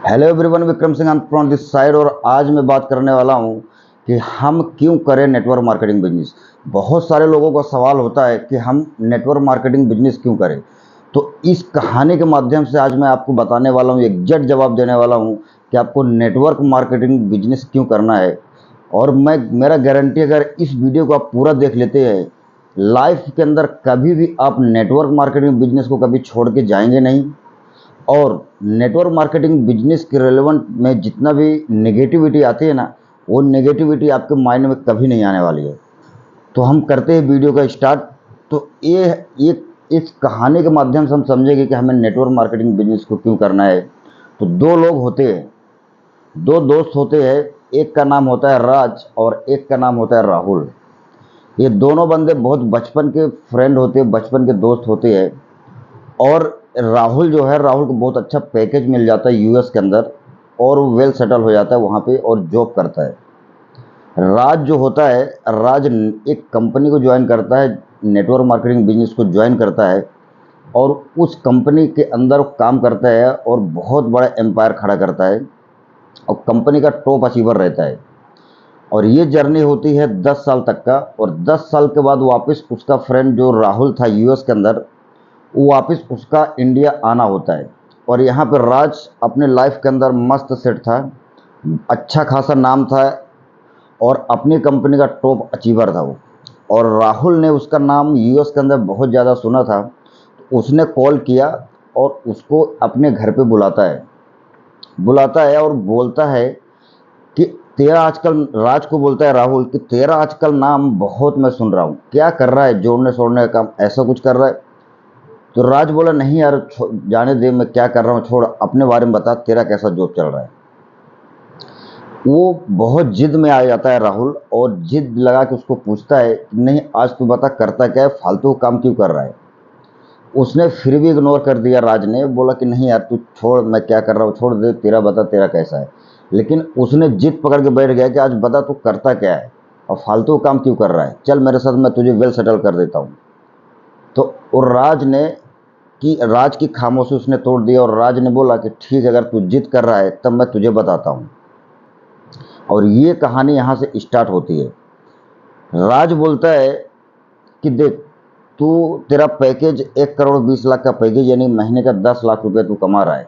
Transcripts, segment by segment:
Hello everyone, Vikram Singh from this side. और आज मैं बात करने वाला हूं कि हम क्यों करें नेटवर्क मार्केटिंग बिजनेस। बहुत सारे लोगों का सवाल होता है कि हम नेटवर्क मार्केटिंग बिजनेस क्यों करें। तो इस कहानी के माध्यम से आज मैं आपको बताने वाला हूं, एग्जैक्ट जवाब देने वाला हूं कि आपको नेटवर्क मार्केटिंग बिजनेस क्यों करना है। और मैं मेरा गारंटी, अगर इस वीडियो को आप पूरा देख लेते हैं, लाइफ के अंदर कभी भी आप नेटवर्क मार्केटिंग बिजनेस को कभी छोड़ के जाएंगे नहीं। और नेटवर्क मार्केटिंग बिजनेस के रेलेवेंट में जितना भी नेगेटिविटी आती है ना, वो नेगेटिविटी आपके माइंड में कभी नहीं आने वाली है। तो हम करते हैं वीडियो का स्टार्ट। तो ये इस कहानी के माध्यम से हम समझेंगे कि हमें नेटवर्क मार्केटिंग बिजनेस को क्यों करना है। तो दो लोग होते हैं, दो दोस्त होते हैं। एक का नाम होता है राज और एक का नाम होता है राहुल। ये दोनों बंदे बहुत बचपन के फ्रेंड होते हैं, बचपन के दोस्त होते हैं। और राहुल जो है, राहुल को बहुत अच्छा पैकेज मिल जाता है यूएस के अंदर, और वो वेल सेटल हो जाता है वहाँ पे और जॉब करता है। राज जो होता है, राज एक कंपनी को ज्वाइन करता है, नेटवर्क मार्केटिंग बिजनेस को ज्वाइन करता है, और उस कंपनी के अंदर वो काम करता है और बहुत बड़ा एम्पायर खड़ा करता है और कंपनी का टॉप अचीवर रहता है। और ये जर्नी होती है 10 साल तक का। और 10 साल के बाद वापस उसका फ्रेंड जो राहुल था यूएस के अंदर, वो वापस उसका इंडिया आना होता है। और यहाँ पर राज अपने लाइफ के अंदर मस्त सेट था, अच्छा खासा नाम था, और अपनी कंपनी का टॉप अचीवर था वो। और राहुल ने उसका नाम यूएस के अंदर बहुत ज़्यादा सुना था। तो उसने कॉल किया और उसको अपने घर पे बुलाता है और बोलता है कि तेरा आजकल, राज को बोलता है राहुल कि तेरा आजकल नाम बहुत मैं सुन रहा हूँ, क्या कर रहा है, जोड़ने छोड़ने का काम ऐसा कुछ कर रहा है। तो राज बोला, नहीं यार, जाने दे, मैं क्या कर रहा हूँ, छोड़, अपने बारे में बता, तेरा कैसा जॉब चल रहा है। वो बहुत जिद में आ जाता है राहुल, और जिद लगा के उसको पूछता है कि नहीं, आज तू बता करता क्या है, फालतू काम क्यों कर रहा है। उसने फिर भी इग्नोर कर दिया। राज ने बोला कि नहीं यार, तू छोड़, मैं क्या कर रहा हूँ, छोड़ दे, तेरा बता, तेरा कैसा है। लेकिन उसने जिद पकड़ के बैठ गया कि आज बता तू करता क्या है और फालतू काम क्यों कर रहा है, चल मेरे साथ, मैं तुझे वेल सेटल कर देता हूँ। तो और राज की खामोशी उसने तोड़ दिया, और राज ने बोला कि ठीक है, अगर तू जिद कर रहा है तब मैं तुझे बताता हूँ। और ये कहानी यहाँ से स्टार्ट होती है। राज बोलता है कि देख, तू, तेरा पैकेज 1 करोड़ 20 लाख का पैकेज, यानी महीने का 10 लाख रुपए तू कमा रहा है।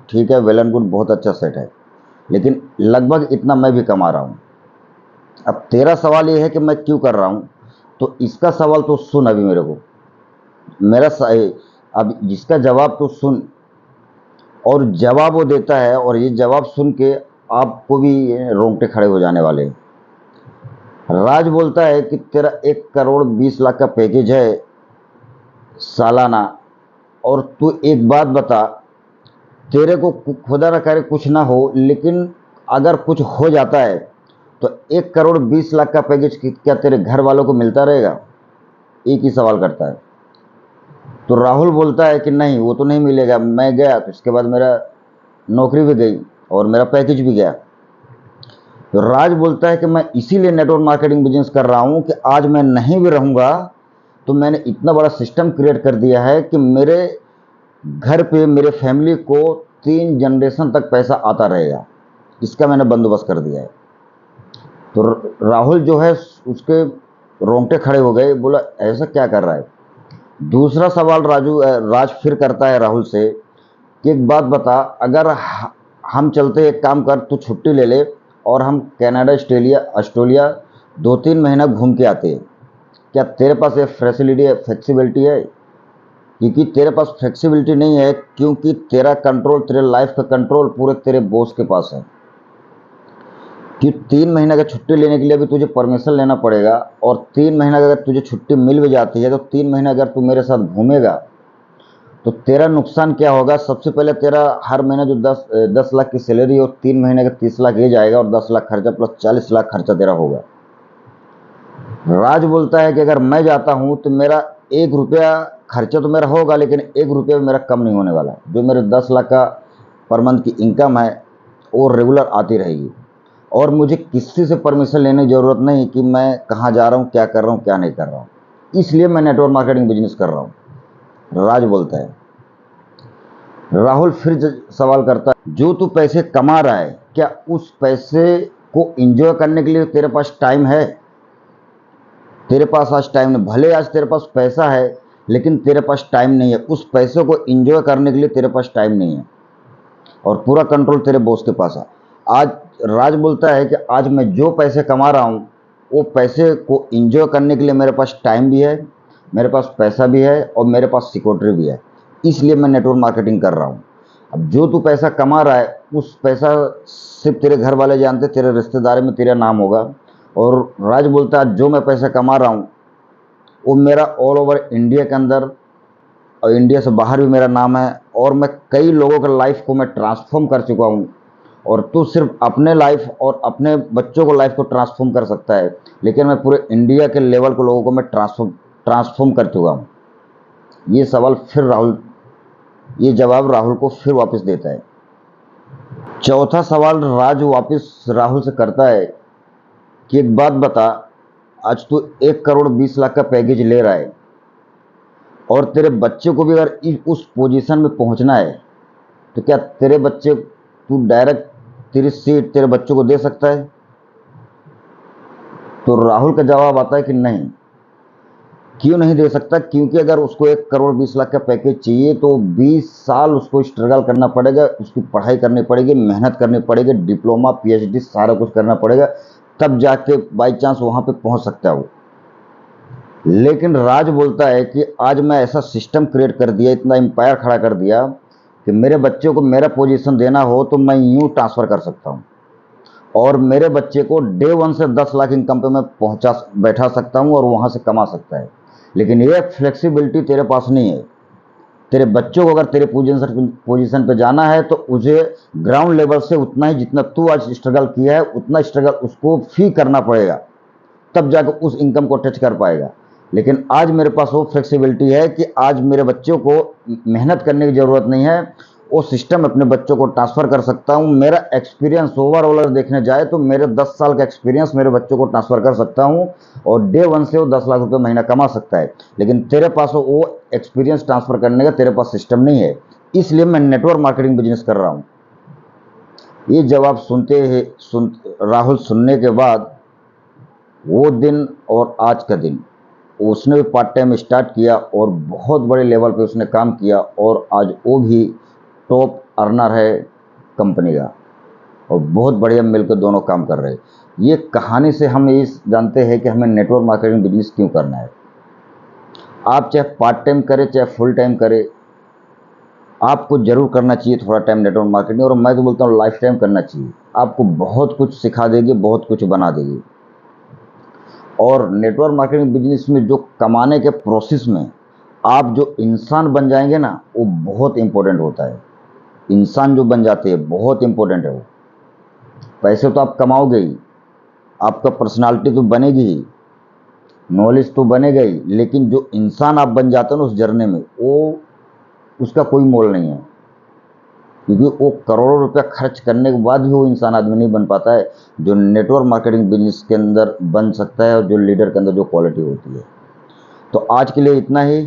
ठीक है, वेल एंड गुड, बहुत अच्छा सेट है। लेकिन लगभग इतना मैं भी कमा रहा हूँ। अब तेरा सवाल ये है कि मैं क्यों कर रहा हूँ। तो इसका सवाल तो सुन अभी मेरे को, मेरा अब जिसका जवाब तो सुन। और जवाब वो देता है, और ये जवाब सुन के आपको भी रोंगटे खड़े हो जाने वाले हैं। राज बोलता है कि तेरा 1 करोड़ 20 लाख का पैकेज है सालाना, और तू एक बात बता, तेरे को खुदा न करे कुछ ना हो, लेकिन अगर कुछ हो जाता है तो 1 करोड़ 20 लाख का पैकेज क्या तेरे घर वालों को मिलता रहेगा। एक ही सवाल करता है। तो राहुल बोलता है कि नहीं, वो तो नहीं मिलेगा, मैं गया तो इसके बाद मेरा नौकरी भी गई और मेरा पैकेज भी गया। तो राज बोलता है कि मैं इसीलिए नेटवर्क मार्केटिंग बिजनेस कर रहा हूं कि आज मैं नहीं भी रहूंगा तो मैंने इतना बड़ा सिस्टम क्रिएट कर दिया है कि मेरे घर पे, मेरे फैमिली को 3 जनरेशन तक पैसा आता रहेगा। इसका मैंने बंदोबस्त कर दिया है। तो राहुल जो है, उसके रोंगटे खड़े हो गए, बोला ऐसा क्या कर रहा है। दूसरा सवाल राज फिर करता है राहुल से कि एक बात बता, अगर हम चलते, एक काम कर, तू छुट्टी ले ले और हम कनाडा, ऑस्ट्रेलिया ऑस्ट्रेलिया 2-3 महीना घूम के आते हैं। क्या तेरे पास ये फैसिलिटी है, फ्लेक्सिबिलिटी है। क्योंकि तेरे पास फ्लेक्सिबिलिटी नहीं है, क्योंकि तेरा कंट्रोल, तेरे लाइफ का कंट्रोल पूरे तेरे बॉस के पास है। कि 3 महीने का छुट्टी लेने के लिए भी तुझे परमिशन लेना पड़ेगा, और 3 महीना अगर तुझे छुट्टी मिल भी जाती है तो 3 महीना अगर तू मेरे साथ घूमेगा तो तेरा नुकसान क्या होगा। सबसे पहले तेरा हर महीना जो 10 लाख की सैलरी और 3 महीने का 30 लाख ये जाएगा, और 10 लाख खर्चा प्लस 40 लाख खर्चा तेरा होगा। राज बोलता है कि अगर मैं जाता हूं तो मेरा 1 रुपया खर्चा तो मेरा होगा, लेकिन 1 रुपया भी मेरा कम नहीं होने वाला। जो मेरे 10 लाख का पर मंथ की इनकम है वो रेगुलर आती रहेगी, और मुझे किसी से परमिशन लेने की ज़रूरत नहीं कि मैं कहाँ जा रहा हूँ, क्या कर रहा हूँ, क्या नहीं कर रहा हूँ। इसलिए मैं नेटवर्क मार्केटिंग बिजनेस कर रहा हूँ, राज बोलता है। राहुल फिर सवाल करता है, जो तू पैसे कमा रहा है क्या उस पैसे को एंजॉय करने के लिए तेरे पास टाइम है? तेरे पास आज टाइम नहीं, भले आज तेरे पास पैसा है लेकिन तेरे पास टाइम नहीं है, उस पैसे को एंजॉय करने के लिए तेरे पास टाइम नहीं है और पूरा कंट्रोल तेरे बॉस के पास है। आज राज बोलता है कि आज मैं जो पैसे कमा रहा हूँ वो पैसे को एंजॉय करने के लिए मेरे पास टाइम भी है, मेरे पास पैसा भी है और मेरे पास सिक्योरिटी भी है, इसलिए मैं नेटवर्क मार्केटिंग कर रहा हूँ। अब जो तू पैसा कमा रहा है उस पैसा सिर्फ तेरे घर वाले जानते, तेरे रिश्तेदारी में तेरा नाम होगा। और राज बोलता है जो मैं पैसा कमा रहा हूँ वो मेरा ऑल ओवर इंडिया के अंदर और इंडिया से बाहर भी मेरा नाम है और मैं कई लोगों के लाइफ को मैं ट्रांसफॉर्म कर चुका हूँ। और तू सिर्फ अपने लाइफ और अपने बच्चों को लाइफ को ट्रांसफॉर्म कर सकता है, लेकिन मैं पूरे इंडिया के लेवल के लोगों को मैं ट्रांसफॉर्म कर चुका हूँ। ये जवाब राहुल को फिर वापस देता है। चौथा सवाल राज वापस राहुल से करता है कि एक बात बता, आज तू 1 करोड़ 20 लाख का पैकेज ले रहा है और तेरे बच्चे को भी अगर उस पोजीशन में पहुंचना है तो क्या तेरे बच्चे तू डायरेक्ट तेरी सीट तेरे बच्चों को दे सकता है? तो राहुल का जवाब आता है कि नहीं। क्यों नहीं दे सकता? क्योंकि अगर उसको 1 करोड़ 20 लाख का पैकेज चाहिए तो 20 साल उसको स्ट्रगल करना पड़ेगा, उसकी पढ़ाई करनी पड़ेगी, मेहनत करनी पड़ेगी, डिप्लोमा पीएचडी सारा कुछ करना पड़ेगा, तब जाके बाई चांस वहां पे पहुंच सकता है वो। लेकिन राज बोलता है कि आज मैं ऐसा सिस्टम क्रिएट कर दिया, इतना एम्पायर खड़ा कर दिया कि मेरे बच्चे को मेरा पोजीशन देना हो तो मैं यूं ट्रांसफ़र कर सकता हूं और मेरे बच्चे को डे 1 से 10 लाख इनकम पे मैं बैठा सकता हूं और वहां से कमा सकता है। लेकिन ये फ्लेक्सिबिलिटी तेरे पास नहीं है। तेरे बच्चों को अगर तेरे पोजीशन पे जाना है तो उसे ग्राउंड लेवल से उतना ही जितना तू आज स्ट्रगल किया है उतना स्ट्रगल उसको फी करना पड़ेगा, तब जाकर उस इनकम को टच कर पाएगा। लेकिन आज मेरे पास वो फ्लेक्सिबिलिटी है कि आज मेरे बच्चों को मेहनत करने की ज़रूरत नहीं है, वो सिस्टम अपने बच्चों को ट्रांसफ़र कर सकता हूँ। मेरा एक्सपीरियंस ओवरऑल अगर देखने जाए तो मेरे 10 साल का एक्सपीरियंस मेरे बच्चों को ट्रांसफ़र कर सकता हूँ और डे 1 से वो 10 लाख रुपये महीना कमा सकता है। लेकिन तेरे पास वो एक्सपीरियंस ट्रांसफ़र करने का तेरे पास सिस्टम नहीं है, इसलिए मैं नेटवर्क मार्केटिंग बिजनेस कर रहा हूँ। ये जवाब राहुल सुनने के बाद वो दिन और आज का दिन उसने भी पार्ट टाइम स्टार्ट किया और बहुत बड़े लेवल पे उसने काम किया और आज वो भी टॉप अर्नर है कंपनी का और बहुत बढ़िया मिलकर दोनों काम कर रहे हैं। ये कहानी से हम ये जानते हैं कि हमें नेटवर्क मार्केटिंग बिजनेस क्यों करना है। आप चाहे पार्ट टाइम करें चाहे फुल टाइम करें, आपको जरूर करना चाहिए थोड़ा टाइम नेटवर्क मार्केटिंग, और मैं तो बोलता हूँ लाइफ टाइम करना चाहिए। आपको बहुत कुछ सिखा देगी, बहुत कुछ बना देगी। और नेटवर्क मार्केटिंग बिजनेस में जो कमाने के प्रोसेस में आप जो इंसान बन जाएंगे ना, वो बहुत इंपॉर्टेंट होता है। इंसान जो बन जाते हैं बहुत इंपॉर्टेंट है वो। पैसे तो आप कमाओगे ही, आपका पर्सनालिटी तो बनेगी ही, नॉलेज तो बनेगा ही, लेकिन जो इंसान आप बन जाते हो ना उस जर्नी में, वो उसका कोई मोल नहीं है। क्योंकि वो करोड़ों रुपया खर्च करने के बाद भी वो इंसान आदमी नहीं बन पाता है जो नेटवर्क मार्केटिंग बिजनेस के अंदर बन सकता है और जो लीडर के अंदर जो क्वालिटी होती है। तो आज के लिए इतना ही।